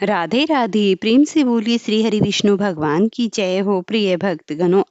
राधे राधे। प्रेम से बोलिए श्री हरि विष्णु भगवान की जय हो। प्रिय भक्तगणों,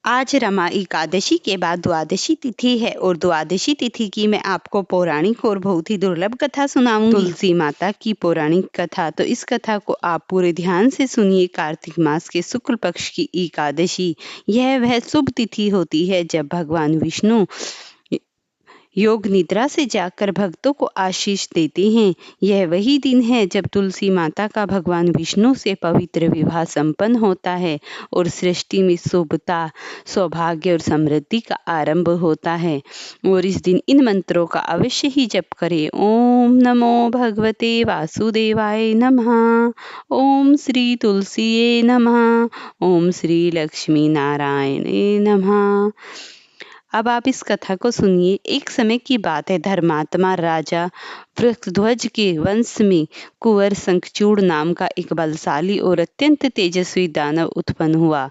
आज रमा एकादशी के बाद द्वादशी तिथि है और द्वादशी तिथि की मैं आपको पौराणिक और बहुत ही दुर्लभ कथा सुनाऊंगी, तुलसी माता की पौराणिक कथा। तो इस कथा को आप पूरे ध्यान से सुनिए। कार्तिक मास के शुक्ल पक्ष की एकादशी, यह वह शुभ तिथि होती है जब भगवान विष्णु योग निद्रा से जाकर भक्तों को आशीष देते हैं। यह वही दिन है जब तुलसी माता का भगवान विष्णु से पवित्र विवाह संपन्न होता है और सृष्टि में शुभता, सौभाग्य और समृद्धि का आरंभ होता है। और इस दिन इन मंत्रों का अवश्य ही जप करें। ओम नमो भगवते वासुदेवाय नमः। ओम श्री तुलसीये नमः। ओम श्री लक्ष्मी नारायणे नमः। अब आप इस कथा को सुनिए। एक समय की बात है, धर्मात्मा राजा वृषध्वज के वंश में कुंवर शंखचूड़ नाम का एक बलशाली और अत्यंत तेजस्वी दानव उत्पन्न हुआ।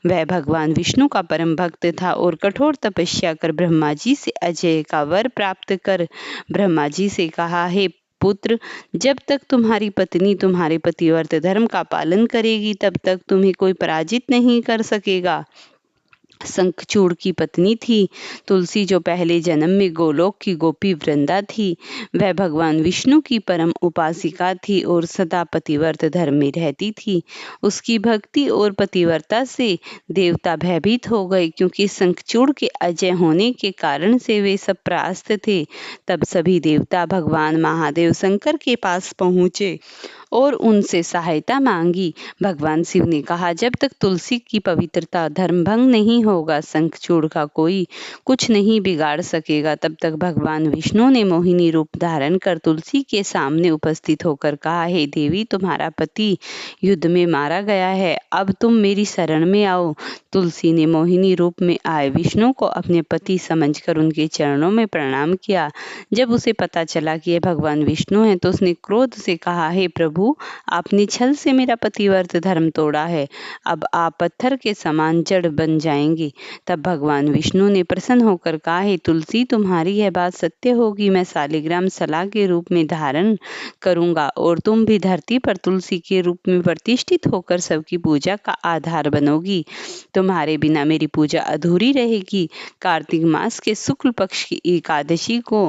वह भगवान विष्णु का परम भक्त था और कठोर तपस्या कर ब्रह्मा जी से अजय का वर प्राप्त कर ब्रह्मा जी से कहा, हे पुत्र, जब तक तुम्हारी पत्नी तुम्हारे पतिव्रत धर्म का पालन करेगी तब तक तुम्हें कोई पराजित नहीं कर सकेगा। शंखचूड़ की पत्नी थी तुलसी, जो पहले जन्म में गोलोक की गोपी वृंदा थी। वह भगवान विष्णु की परम उपासिका थी और सदा पतिव्रत धर्म में रहती थी। उसकी भक्ति और पतिव्रता से देवता भयभीत हो गए, क्योंकि शंखचूड़ के अजय होने के कारण से वे सब त्रास्त थे। तब सभी देवता भगवान महादेव शंकर के पास पहुंचे और उनसे सहायता मांगी। भगवान शिव ने कहा, जब तक तुलसी की पवित्रता धर्म भंग नहीं होगा, शंखचूड़ का कोई कुछ नहीं बिगाड़ सकेगा। तब तक भगवान विष्णु ने मोहिनी रूप धारण कर तुलसी के सामने उपस्थित होकर कहा, हे देवी, तुम्हारा पति युद्ध में मारा गया है, अब तुम मेरी शरण में आओ। तुलसी ने मोहिनी रूप में आए विष्णु को अपने पति समझकर उनके चरणों में प्रणाम किया। जब उसे पता चला कि यह भगवान विष्णु है तो उसने क्रोध से कहा, हे प्रभु, आपने छल से मेरा पतिव्रत धर्म तोड़ा है, अब आप पत्थर के समान जड़ बन जाएंगे। तब भगवान विष्णु ने प्रसन्न होकर कहा, हे तुलसी, तुम्हारी यह बात सत्य होगी। मैं शालिग्राम शला के रूप में धारण करूंगा और तुम भी धरती पर तुलसी के रूप में प्रतिष्ठित होकर सबकी पूजा का आधार बनोगी। तुम्हारे बिना मेरी पूजा अधूरी रहेगी। कार्तिक मास के शुक्ल पक्ष की एकादशी को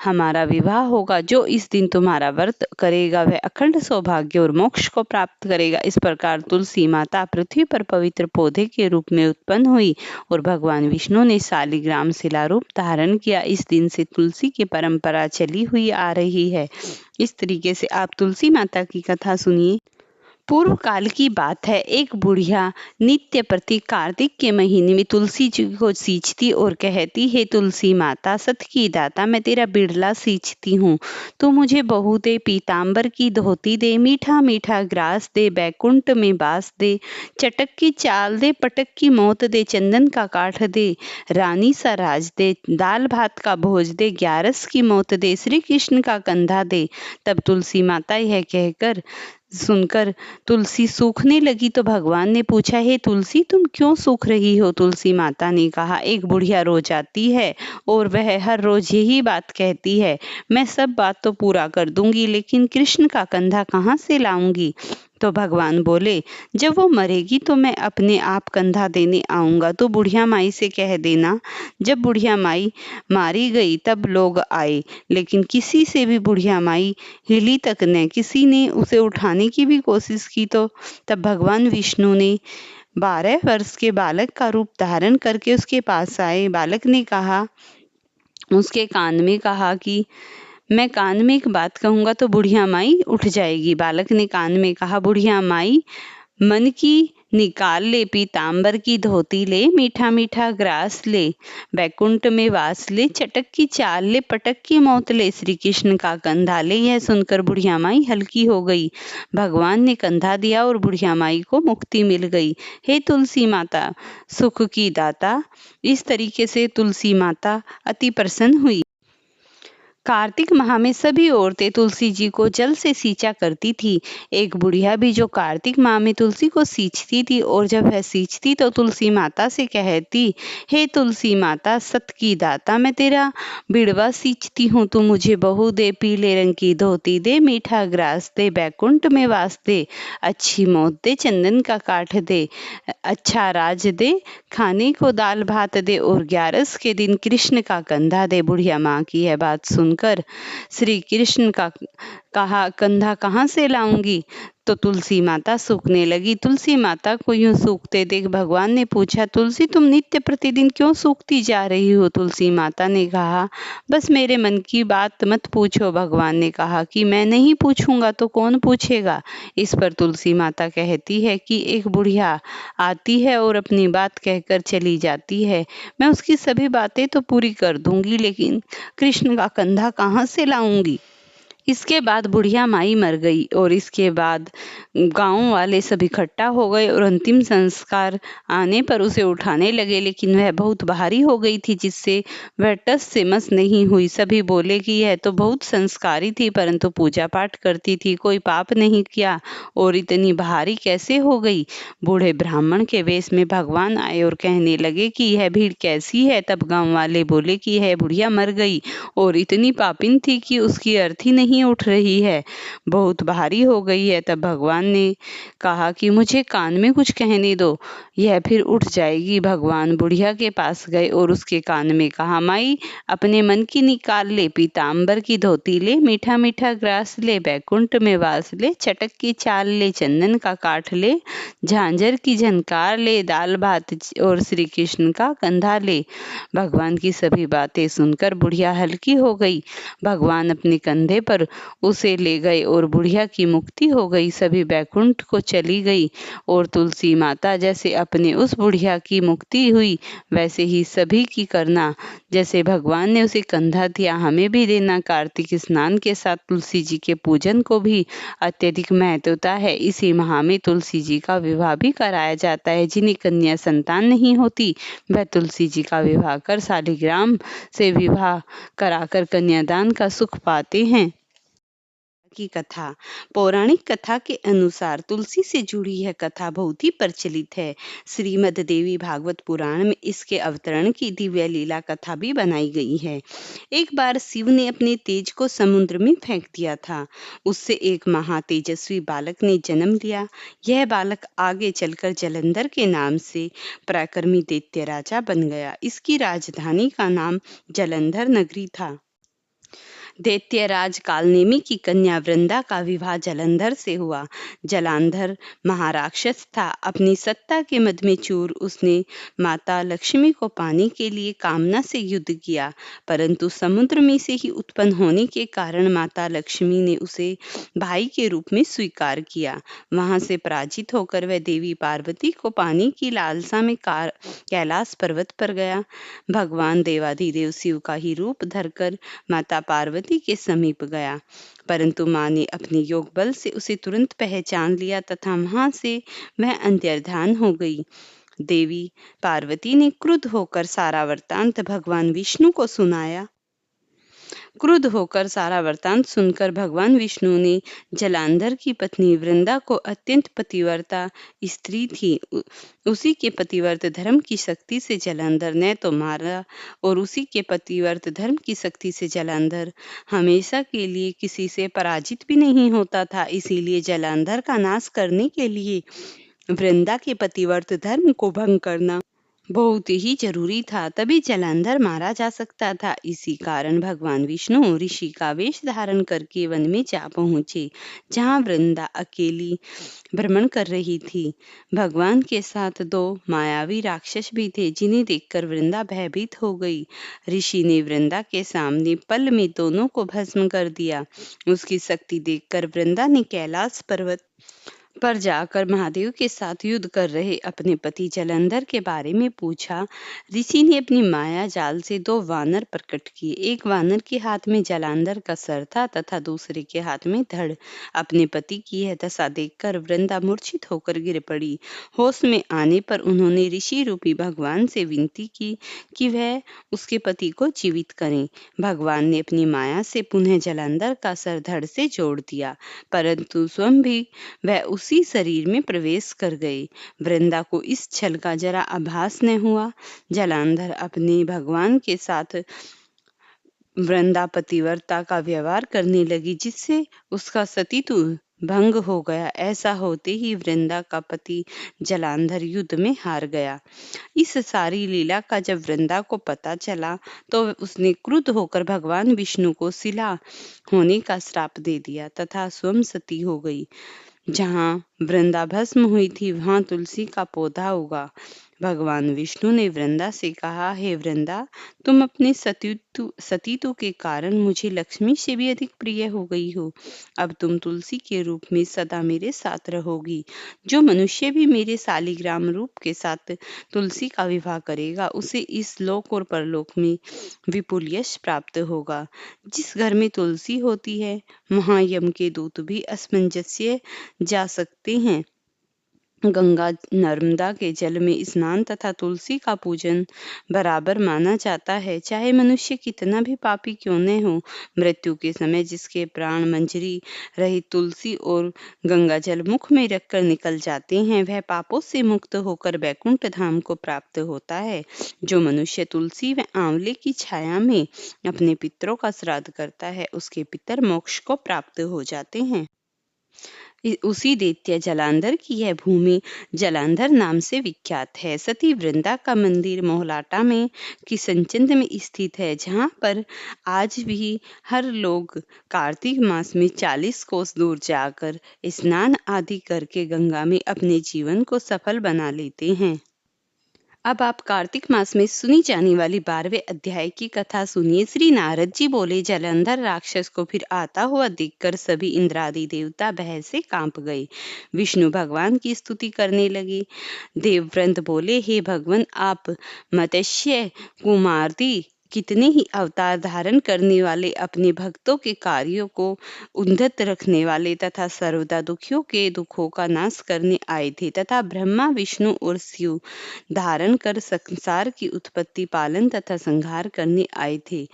हमारा विवाह होगा। जो इस दिन तुम्हारा व्रत करेगा वह अखंड सौभाग्य और मोक्ष को प्राप्त करेगा। इस प्रकार तुलसी माता पृथ्वी पर पवित्र पौधे के रूप में उत्पन्न हुई और भगवान विष्णु ने शालिग्राम शिला रूप धारण किया। इस दिन से तुलसी की परंपरा चली हुई आ रही है। इस तरीके से आप तुलसी माता की कथा सुनिए। पूर्व काल की बात है, एक बुढ़िया नित्य प्रति कार्तिक के महीने में तुलसी जी को सींचती और कहती, हे तुलसी माता, सत की दाता, मैं तेरा बिड़ला सींचती हूँ, तू मुझे बहू दे, पीताम्बर की धोती दे, मीठा मीठा ग्रास दे, बैकुंठ में बास दे, चटक की चाल दे, पटक की मौत दे, चंदन का काठ दे, रानी सा राज दे, दाल भात का भोज दे, ग्यारस की मौत दे, श्री कृष्ण का कंधा दे। तब तुलसी माता यह कहकर सुनकर तुलसी सूखने लगी तो भगवान ने पूछा, हे तुलसी, तुम क्यों सूख रही हो? तुलसी माता ने कहा, एक बुढ़िया रोज आती है और वह हर रोज यही बात कहती है, मैं सब बात तो पूरा कर दूंगी, लेकिन कृष्ण का कंधा कहाँ से लाऊंगी? तो भगवान बोले, जब वो मरेगी तो मैं अपने आप कंधा देने आऊंगा, तो बुढ़िया माई से कह देना। जब बुढ़िया माई मारी गई तब लोग आए, लेकिन किसी से भी बुढ़िया माई हिली तक न। किसी ने उसे उठाने की भी कोशिश की तो तब भगवान विष्णु ने 12 वर्ष के बालक का रूप धारण करके उसके पास आए। बालक ने कहा, उसके कान में कहा कि मैं कान में एक बात कहूंगा तो बुढ़िया माई उठ जाएगी। बालक ने कान में कहा, बुढ़िया माई, मन की निकाल ले, पीताम्बर की धोती ले, मीठा मीठा ग्रास ले, बैकुंठ में वास ले, चटक की चाल ले, पटक की मौत ले, श्री कृष्ण का कंधा ले। यह सुनकर बुढ़िया माई हल्की हो गई। भगवान ने कंधा दिया और बुढ़िया माई को मुक्ति मिल गई। हे तुलसी माता, सुख की दाता। इस तरीके से तुलसी माता अति प्रसन्न हुई। कार्तिक माह में सभी औरतें तुलसी जी को जल से सींचा करती थी। एक बुढ़िया भी जो कार्तिक माह में तुलसी को सींचती थी, और जब वह सींचती तो तुलसी माता से कहती, हे तुलसी माता सत की दाता, मैं तेरा बिड़वा सींचती हूँ, तू मुझे बहू दे, पीले रंग की धोती दे, मीठा ग्रास दे, बैकुंठ में वास दे, अच्छी मौत दे, चंदन का काठ दे, अच्छा राज दे, खाने को दाल भात दे, और 11 के दिन कृष्ण का कंधा दे। बुढ़िया माँ की यह बात सुनकर श्री कृष्ण का कहा, कंधा कहाँ से लाऊंगी? तो तुलसी माता सूखने लगी। तुलसी माता को यूं सूखते देख भगवान ने पूछा, तुलसी तुम नित्य प्रतिदिन क्यों सूखती जा रही हो? तुलसी माता ने कहा, बस मेरे मन की बात मत पूछो। भगवान ने कहा कि मैं नहीं पूछूंगा तो कौन पूछेगा? इस पर तुलसी माता कहती है कि एक बुढ़िया आती है और अपनी बात कहकर चली जाती है, मैं उसकी सभी बातें तो पूरी कर दूंगी, लेकिन कृष्ण का कंधा कहाँ से लाऊंगी? इसके बाद बुढ़िया माई मर गई, और इसके बाद गांव वाले सब इकट्ठा हो गए और अंतिम संस्कार आने पर उसे उठाने लगे, लेकिन वह बहुत भारी हो गई थी, जिससे वह टस से मस नहीं हुई। सभी बोले कि यह तो बहुत संस्कारी थी, परंतु पूजा पाठ करती थी, कोई पाप नहीं किया, और इतनी भारी कैसे हो गई? बूढ़े ब्राह्मण के वेश में भगवान आए और कहने लगे कि यह भीड़ कैसी है? तब गांव वाले बोले कि यह बुढ़िया मर गई और इतनी पापिन थी कि उसकी अर्थी नहीं उठ रही है, बहुत भारी हो गई है। तब भगवान ने कहा कि मुझे कान में कुछ कहने दो, यह फिर उठ जाएगी। भगवान बुढ़िया के पास गए और उसके कान में कहा, माई अपने मन की निकाल ले, पीताम्बर की धोती ले, मीठा मीठा ग्रास ले, बैकुंठ में वास ले, चटक की चाल ले, चंदन का काठ ले, झांझर की झनकार ले, दाल भात और श्री कृष्ण का कंधा ले। भगवान की सभी बातें सुनकर बुढ़िया हल्की हो गई। भगवान अपने कंधे पर उसे ले गए और बुढ़िया की मुक्ति हो गई। सभी बैकुंठ को चली गई, और तुलसी माता जैसे अपने उस बुढ़िया की मुक्ति हुई, वैसे ही सभी की करना। जैसे भगवान ने उसे कंधा दिया, हमें भी देना। कार्तिक स्नान के साथ तुलसी जी के पूजन को भी अत्यधिक महत्वता है। इसी माह में तुलसी जी का विवाह भी कराया जाता है। जिन्हें कन्या संतान नहीं होती, वह तुलसी जी का विवाह कर शालिग्राम से विवाह कराकर कन्यादान का सुख पाते हैं। की कथा। पौराणिक कथा के अनुसार तुलसी से जुड़ी यह कथा बहुत ही प्रचलित है। श्रीमद् देवी भागवत पुराण में इसके अवतरण की दिव्य लीला कथा भी बनाई गई है। एक बार शिव ने अपने तेज को समुद्र में फेंक दिया था। उससे एक महातेजस्वी बालक ने जन्म लिया। यह बालक आगे चलकर जलंधर के नाम से पराक्रमी दैत्य राजा बन गया। इसकी राजधानी का नाम जलंधर नगरी था। दैत्यराज कालनेमी की कन्या वृंदा का विवाह जलंधर से हुआ। जलांधर महाराक्षस था। अपनी सत्ता के मद में चूर उसने माता लक्ष्मी को पाने के लिए कामना से युद्ध किया, परंतु समुद्र में से ही उत्पन्न होने के कारण माता लक्ष्मी ने उसे भाई के रूप में स्वीकार किया। वहां से पराजित होकर वह देवी पार्वती को पाने की लालसा में कैलाश पर्वत पर गया। भगवान देवाधिदेव शिव का ही रूप धरकर माता पार्वती के समीप गया, परंतु मां ने अपने योग बल से उसे तुरंत पहचान लिया तथा वहां से वह अंतर्धान हो गई। देवी पार्वती ने क्रुद्ध होकर सारा वृत्तांत भगवान विष्णु को सुनाया। क्रुद्ध होकर सारा वृत्तांत सुनकर भगवान विष्णु ने जलांधर की पत्नी वृंदा को, अत्यंत पतिव्रता स्त्री थी, उसी के पतिव्रत धर्म की शक्ति से जलांधर ने तो मारा, और उसी के पतिव्रत धर्म की शक्ति से जलांधर हमेशा के लिए किसी से पराजित भी नहीं होता था। इसीलिए जलांधर का नाश करने के लिए वृंदा के पतिव्रत धर्म को भंग करना बहुत ही जरूरी था, तभी जलंधर मारा जा सकता था। इसी कारण भगवान विष्णु ऋषि का वेश धारण करके वन में जा पहुंचे, जहां वृंदा अकेली भ्रमण कर रही थी। भगवान के साथ 2 मायावी राक्षस भी थे, जिन्हें देखकर वृंदा भयभीत हो गई। ऋषि ने वृंदा के सामने पल में दोनों को भस्म कर दिया। उसकी शक्ति देखकर वृंदा ने कैलाश पर्वत पर जाकर महादेव के साथ युद्ध कर रहे अपने पति जलंधर के बारे में पूछा। ऋषि ने अपनी माया जाल से 2 वानर प्रकट किए। एक वानर के हाथ में जलंधर का सर था तथा दूसरे के हाथ में धड़। अपने पति की यह दशा देखकर वृंदा मूर्छित होकर गिर पड़ी। होश में आने पर उन्होंने ऋषि रूपी भगवान से विनती की कि वह उसके पति को जीवित करें। भगवान ने अपनी माया से पुनः जलंधर का सर धड़ से जोड़ दिया, परंतु स्वयं भी वह उसी शरीर में प्रवेश कर गए। वृंदा को इस छल का जरा आभास न हुआ। जलंधर अपने भगवान के साथ वृंदा पतिव्रता का व्यवहार करने लगी, जिससे उसका सतीत्व भंग हो गया। ऐसा होते ही वृंदा का पति जलंधर युद्ध में हार गया। इस सारी लीला का जब वृंदा को पता चला तो उसने क्रुद्ध होकर भगवान विष्णु को शिला होने का श्राप दे दिया तथा स्वयं सती हो गई। जहाँ वृंदा भस्म हुई थी वहां तुलसी का पौधा उगा। भगवान विष्णु ने वृंदा से कहा, हे वृंदा, तुम अपने सतीत्व के कारण मुझे लक्ष्मी से भी अधिक प्रिय हो गई हो। अब तुम तुलसी के रूप में सदा मेरे साथ रहोगी। जो मनुष्य भी मेरे शालिग्राम रूप के साथ तुलसी का विवाह करेगा उसे इस लोक और परलोक में विपुल यश प्राप्त होगा। जिस घर में तुलसी होती है वहां यम के दूत भी असमंजस्य जा सकते हैं। गंगा नर्मदा के जल में स्नान तथा तुलसी का पूजन बराबर माना जाता है। चाहे मनुष्य कितना भी पापी क्यों न हो, मृत्यु के समय जिसके प्राण मंजरी रहित तुलसी और गंगा जल मुख में रखकर निकल जाते हैं, वह पापों से मुक्त होकर वैकुंठ धाम को प्राप्त होता है। जो मनुष्य तुलसी व आंवले की छाया में अपने पितरों का श्राद्ध करता है, उसके पितर मोक्ष को प्राप्त हो जाते हैं। उसी दैत्य जलंधर की यह भूमि जलंधर नाम से विख्यात है। सती वृंदा का मंदिर मोहलाटा में किशनचंद में स्थित है, जहाँ पर आज भी हर लोग कार्तिक मास में 40 कोस दूर जाकर स्नान आदि करके गंगा में अपने जीवन को सफल बना लेते हैं। अब आप कार्तिक मास में सुनी जाने वाली 12वें अध्याय की कथा सुनिए। श्री नारद जी बोले, जलंधर राक्षस को फिर आता हुआ देखकर सभी इंद्रादि देवता भय से कांप गए। विष्णु भगवान की स्तुति करने लगे। देवव्रत बोले, हे भगवान, आप मत्स्य कुमारती कितने ही अवतार धारण करने वाले, अपने भक्तों के कार्यों को उन्नत रखने वाले तथा सर्वदा दुखियों के दुखों का नाश करने आए थे तथा ब्रह्मा विष्णु और शिव धारण कर संसार की उत्पत्ति, पालन तथा संहार करने आए थे।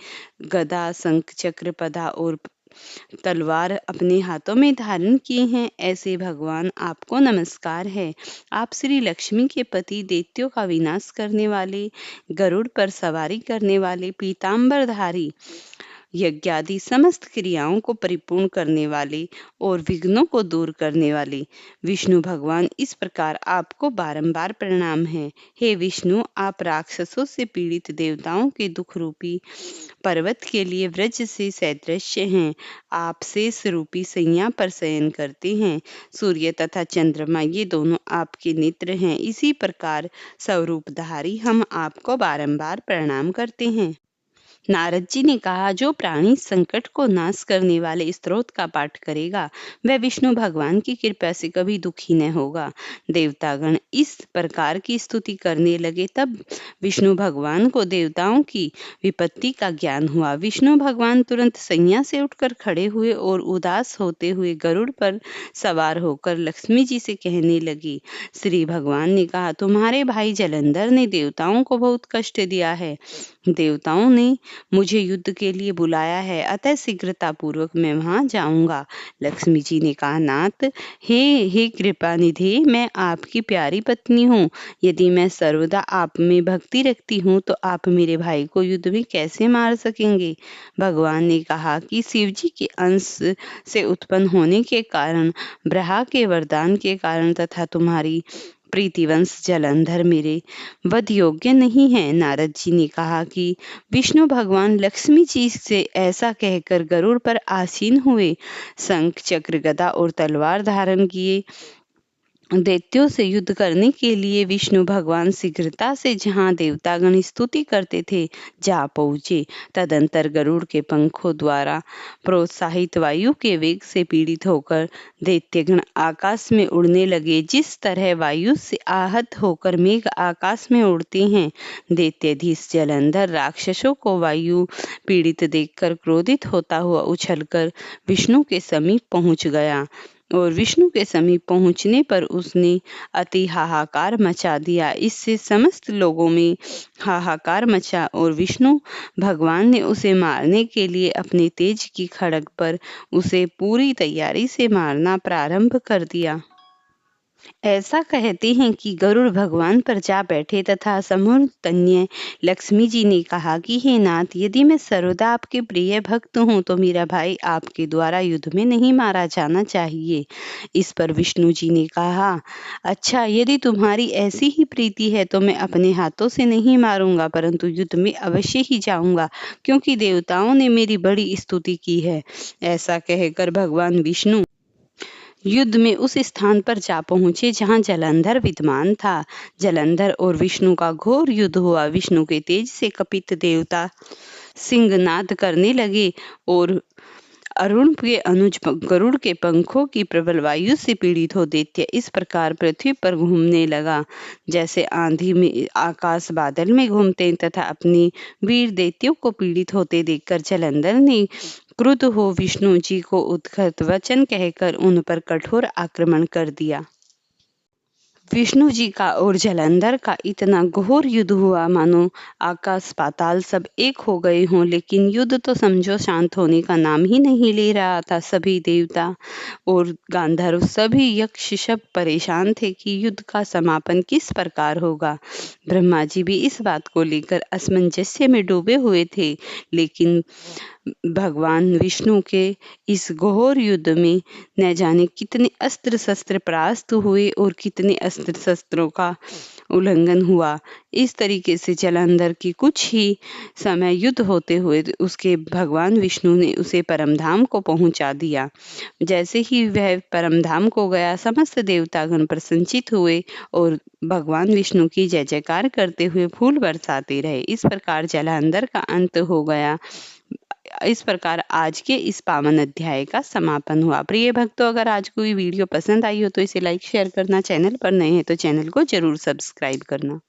गदा, शंख, चक्र, पदा और तलवार अपने हाथों में धारण किए हैं। ऐसे भगवान आपको नमस्कार है। आप श्री लक्ष्मी के पति, दैत्यों का विनाश करने वाले, गरुड़ पर सवारी करने वाले, पीतांबरधारी, यज्ञादि समस्त क्रियाओं को परिपूर्ण करने वाले और विघ्नों को दूर करने वाले विष्णु भगवान, इस प्रकार आपको बारंबार प्रणाम है। हे विष्णु, आप राक्षसों से पीड़ित देवताओं के दुख रूपी पर्वत के लिए व्रज से सदृश्य हैं। आप शेष रूपी सैया पर शयन करते हैं। सूर्य तथा चंद्रमा ये दोनों आपके नेत्र हैं। इसी प्रकार स्वरूपधारी हम आपको बारंबार प्रणाम करते हैं। नारद जी ने कहा, जो प्राणी संकट को नाश करने वाले स्तोत्र का पाठ करेगा वह विष्णु भगवान की कृपा से कभी दुखी न होगा। देवतागण इस प्रकार की स्तुति करने लगे। तब विष्णु भगवान को देवताओं की विपत्ति का ज्ञान हुआ। विष्णु भगवान तुरंत सैया से उठकर खड़े हुए और उदास होते हुए गरुड़ पर सवार होकर लक्ष्मी जी से कहने लगी। श्री भगवान ने कहा, तुम्हारे भाई जलंधर ने देवताओं को बहुत कष्ट दिया है। देवताओं ने मुझे युद्ध के लिए बुलाया है, अतः शीघ्रता पूर्वक मैं वहां जाऊंगा। लक्ष्मी जी ने कहा, नाथ, हे कृपा निधि, मैं आपकी प्यारी पत्नी हूँ। यदि मैं सर्वदा आप में भक्ति रखती हूँ तो आप मेरे भाई को युद्ध में कैसे मार सकेंगे। भगवान ने कहा कि शिव जी के अंश से उत्पन्न होने के कारण, ब्रह्मा के वरदान के कारण तथा तुम्हारी प्रीतिवंश जलंधर मेरे वध योग्य नहीं है। नारद जी ने कहा कि विष्णु भगवान लक्ष्मी जी से ऐसा कहकर गरुड़ पर आसीन हुए, शंख, चक्र, गदा और तलवार धारण किए दैत्यों से युद्ध करने के लिए विष्णु भगवान शीघ्रता से जहाँ देवतागण स्तुति करते थे जा पहुँचे। तदंतर गरुड़ के पंखों द्वारा प्रोत्साहित वायु के वेग से पीड़ित होकर दैत्यगण आकाश में उड़ने लगे। जिस तरह वायु से आहत होकर मेघ आकाश में उड़ते हैं, दैत्याधीश जलंधर राक्षसों को वायु पीड़ित देखकर क्रोधित होता हुआ उछलकर विष्णु के समीप पहुँच गया और विष्णु के समीप पहुंचने पर उसने अति हाहाकार मचा दिया। इससे समस्त लोगों में हाहाकार मचा और विष्णु भगवान ने उसे मारने के लिए अपने तेज की खड्ग पर उसे पूरी तैयारी से मारना प्रारंभ कर दिया। ऐसा कहते हैं कि गरुड़ भगवान पर जा बैठे तथा समूर्तन्य लक्ष्मी जी ने कहा कि हे नाथ, यदि मैं सर्वदा आपके प्रिय भक्त हूँ तो मेरा भाई आपके द्वारा युद्ध में नहीं मारा जाना चाहिए। इस पर विष्णु जी ने कहा, अच्छा, यदि तुम्हारी ऐसी ही प्रीति है तो मैं अपने हाथों से नहीं मारूंगा, परंतु युद्ध में अवश्य ही जाऊंगा, क्योंकि देवताओं ने मेरी बड़ी स्तुति की है। ऐसा कहकर भगवान विष्णु युद्ध में उस स्थान पर जा पहुंचे जहां जलंधर विद्यमान था। जलंधर और विष्णु का घोर युद्ध हुआ। विष्णु के तेज से कपित देवता सिंहनाद करने लगे और अरुण के अनुज गरुड़ के पंखों की प्रबल वायु से पीड़ित हो दैत्य इस प्रकार पृथ्वी पर घूमने लगा जैसे आंधी में आकाश बादल में घूमते, तथा अपनी वीर दैत्यों को पीड़ित होते देखकर जलंधर ने क्रुद्ध हो विष्णु जी को उद्घत वचन कहकर उन पर कठोर आक्रमण कर दिया। विष्णु जी का और जलंधर का इतना घोर युद्ध हुआ मानो आकाश पाताल सब एक हो गए हों, लेकिन युद्ध तो समझो शांत होने का नाम ही नहीं ले रहा था। सभी देवता और गांधर्व सभी यक्ष सब परेशान थे कि युद्ध का समापन किस प्रकार होगा। ब्रह्मा जी भी इस बात को लेकर असमंजस्य में डूबे हुए थे, लेकिन भगवान विष्णु के इस घोर युद्ध में न जाने कितने अस्त्र शस्त्र परास्त हुए और कितने अस्त्र शस्त्रों का उल्लंघन हुआ। इस तरीके से जलंधर की कुछ ही समय युद्ध होते हुए उसके भगवान विष्णु ने उसे परमधाम को पहुंचा दिया। जैसे ही वह परमधाम को गया, समस्त देवतागण प्रसन्नचित हुए और भगवान विष्णु की जय जयकार करते हुए फूल बरसाते रहे। इस प्रकार जलंधर का अंत हो गया। इस प्रकार आज के इस पावन अध्याय का समापन हुआ। प्रिय भक्तों, अगर आज कोई वीडियो पसंद आई हो तो इसे लाइक शेयर करना, चैनल पर नए हैं तो चैनल को जरूर सब्सक्राइब करना।